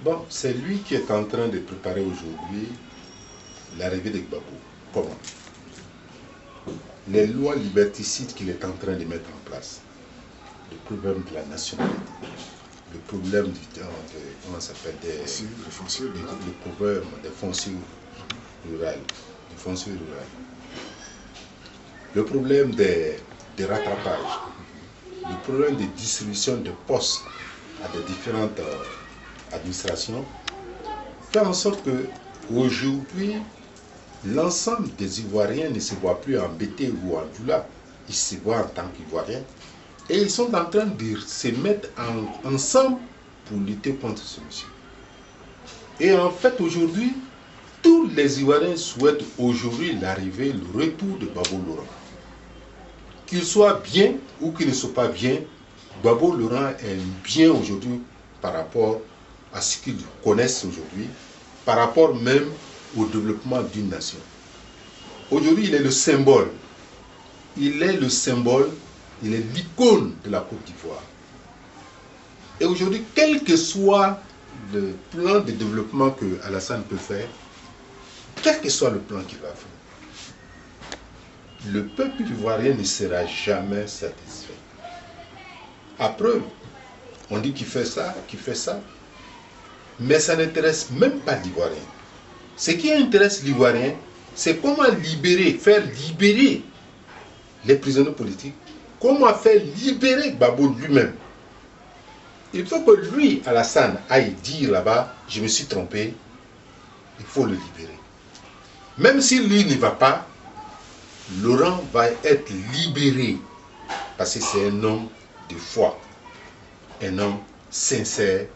Bon, c'est lui qui est en train de préparer aujourd'hui l'arrivée de Gbagbo. Comment? Les lois liberticides qu'il est en train de mettre en place, le problème de la nationalité, le problème comment ça s'appelle, le problème des fonciers ruraux, le problème des rattrapages, le problème de distribution de postes à des différentes administrations, fait en sorte que aujourd'hui, l'ensemble des Ivoiriens ne se voient plus en BT ou en Djoula, ils se voient en tant qu'Ivoiriens, et ils sont en train de se mettre ensemble pour lutter contre ce monsieur. Et en fait, aujourd'hui, tous les Ivoiriens souhaitent aujourd'hui l'arrivée, le retour de Gbagbo Laurent. Qu'il soit bien ou qu'il ne soit pas bien, Gbagbo Laurent est bien aujourd'hui par rapport à ce qu'ils connaissent aujourd'hui, par rapport même au développement d'une nation. Aujourd'hui, il est le symbole. Il est le symbole, il est l'icône de la Côte d'Ivoire. Et aujourd'hui, quel que soit le plan de développement que Alassane peut faire, quel que soit le plan qu'il va faire, le peuple ivoirien ne sera jamais satisfait. À preuve, on dit qu'il fait ça, mais ça n'intéresse même pas l'Ivoirien. Ce qui intéresse l'Ivoirien, c'est comment faire libérer les prisonniers politiques, comment faire libérer Gbagbo lui-même. Il faut que lui, Alassane, aille dire là-bas, je me suis trompé, il faut le libérer. Même si lui ne va pas, Laurent va être libéré, parce que c'est un homme de foi, un homme sincère,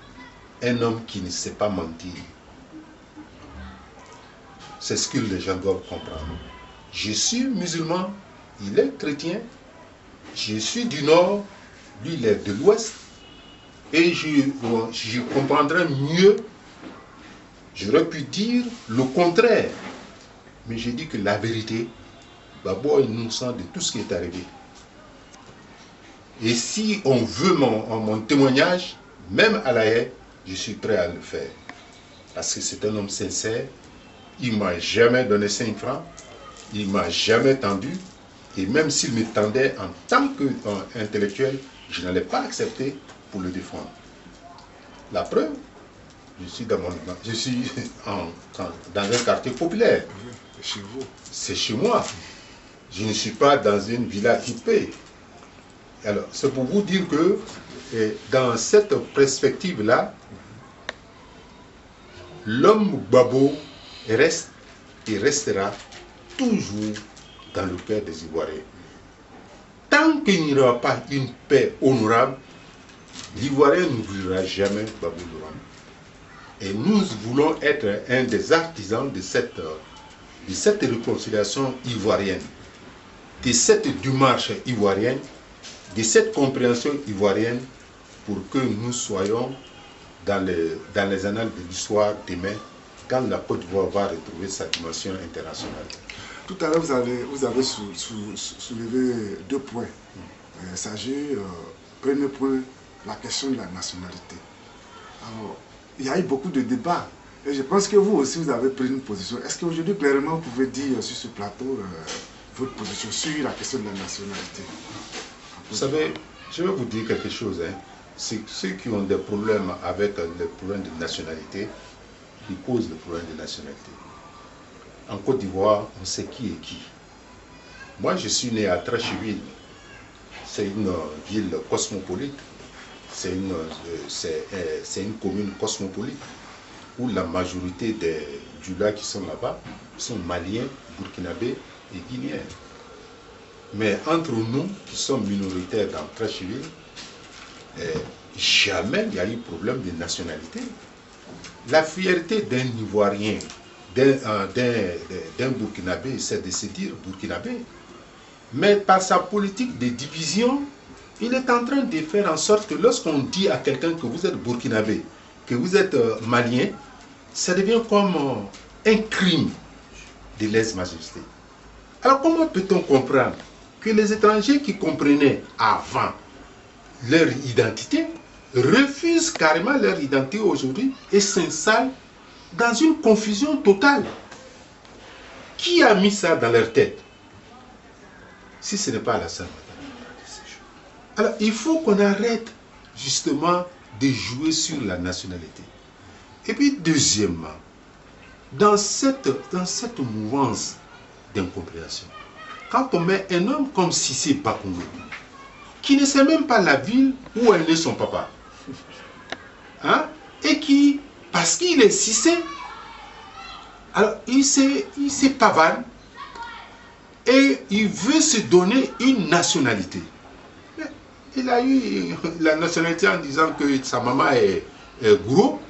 un homme qui ne sait pas mentir. C'est ce que les gens doivent comprendre. Je suis musulman, il est chrétien, je suis du nord, lui il est de l'ouest, et je comprendrais mieux, j'aurais pu dire le contraire, mais j'ai dit que la vérité, Gbagbo est innocent de tout ce qui est arrivé. Et si on veut mon témoignage, même à la haie, je suis prêt à le faire. Parce que c'est un homme sincère, il ne m'a jamais donné 5 francs, il ne m'a jamais tendu, et même s'il me tendait en tant qu'intellectuel, je n'allais pas accepter pour le défendre. La preuve, je suis dans un quartier populaire. C'est chez vous. C'est chez moi. Je ne suis pas dans une villa typée. Alors, c'est pour vous dire que dans cette perspective-là, l'homme Gbagbo reste et restera toujours dans le cœur des Ivoiriens. Tant qu'il n'y aura pas une paix honorable, l'Ivoirien n'oubliera jamais Gbagbo Laurent. Et nous voulons être un des artisans de cette réconciliation ivoirienne, de cette démarche ivoirienne, de cette compréhension ivoirienne, pour que nous soyons dans les annales de l'histoire demain, quand la Côte d'Ivoire va retrouver sa dimension internationale. Tout à l'heure, vous avez soulevé 2 points. Il s'agit, premier point, la question de la nationalité. Alors, il y a eu beaucoup de débats. Et je pense que vous aussi, vous avez pris une position. Est-ce qu'aujourd'hui, clairement, vous pouvez dire sur ce plateau votre position sur la question de la nationalité? Vous savez, je vais vous dire quelque chose. C'est ceux qui ont des problèmes avec les problèmes de nationalité, qui posent le problème de nationalité. En Côte d'Ivoire, on sait qui est qui. Moi, je suis né à Tracheville. C'est une ville cosmopolite. C'est une commune cosmopolite où la majorité des Djoula qui sont là-bas sont maliens, burkinabés et guinéens. Mais entre nous, qui sommes minoritaires dans Tracheville, jamais il y a eu problème de nationalité. La fierté d'un Ivoirien, d'un Burkinabé, c'est de se dire Burkinabé. Mais par sa politique de division, il est en train de faire en sorte que lorsqu'on dit à quelqu'un que vous êtes Burkinabé, que vous êtes malien, ça devient comme un crime de lèse-majesté. Alors comment peut-on comprendre que les étrangers qui comprenaient avant leur identité refusent carrément leur identité aujourd'hui et s'installent dans une confusion totale. Qui a mis ça dans leur tête? Si ce n'est pas Alassane Ouattara. Alors, il faut qu'on arrête justement de jouer sur la nationalité. Et puis, deuxièmement, dans cette mouvance d'incompréhension, quand on met un homme comme Cissé Bakoungou, qui ne sait même pas la ville où est né son papa, hein, et qui, parce qu'il est Cissé, alors il se pavane et il veut se donner une nationalité. Il a eu la nationalité en disant que sa maman est Gouro.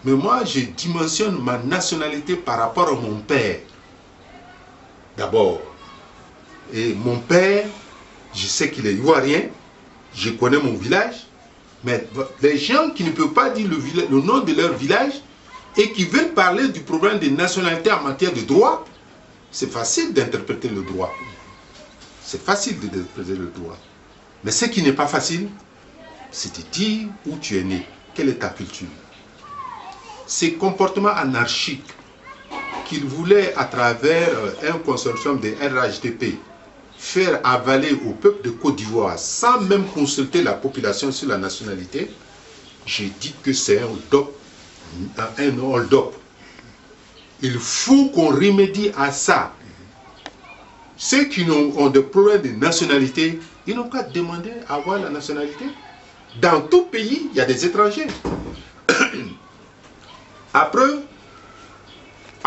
Mais moi, je dimensionne ma nationalité par rapport à mon père. D'abord, et mon père, je sais qu'il est ivoirien, je connais mon village, mais les gens qui ne peuvent pas dire le nom de leur village et qui veulent parler du problème des nationalités en matière de droit, c'est facile d'interpréter le droit. C'est facile d'interpréter le droit. Mais ce qui n'est pas facile, c'est de dire où tu es né, quelle est ta culture. Ces comportements anarchiques qu'il voulait, à travers un consortium de RHDP, faire avaler au peuple de Côte d'Ivoire sans même consulter la population sur la nationalité, j'ai dit que c'est un hold-up. Il faut qu'on remédie à ça. Ceux qui ont des problèmes de nationalité, ils n'ont qu'à demander à avoir la nationalité. Dans tout pays, il y a des étrangers. Après,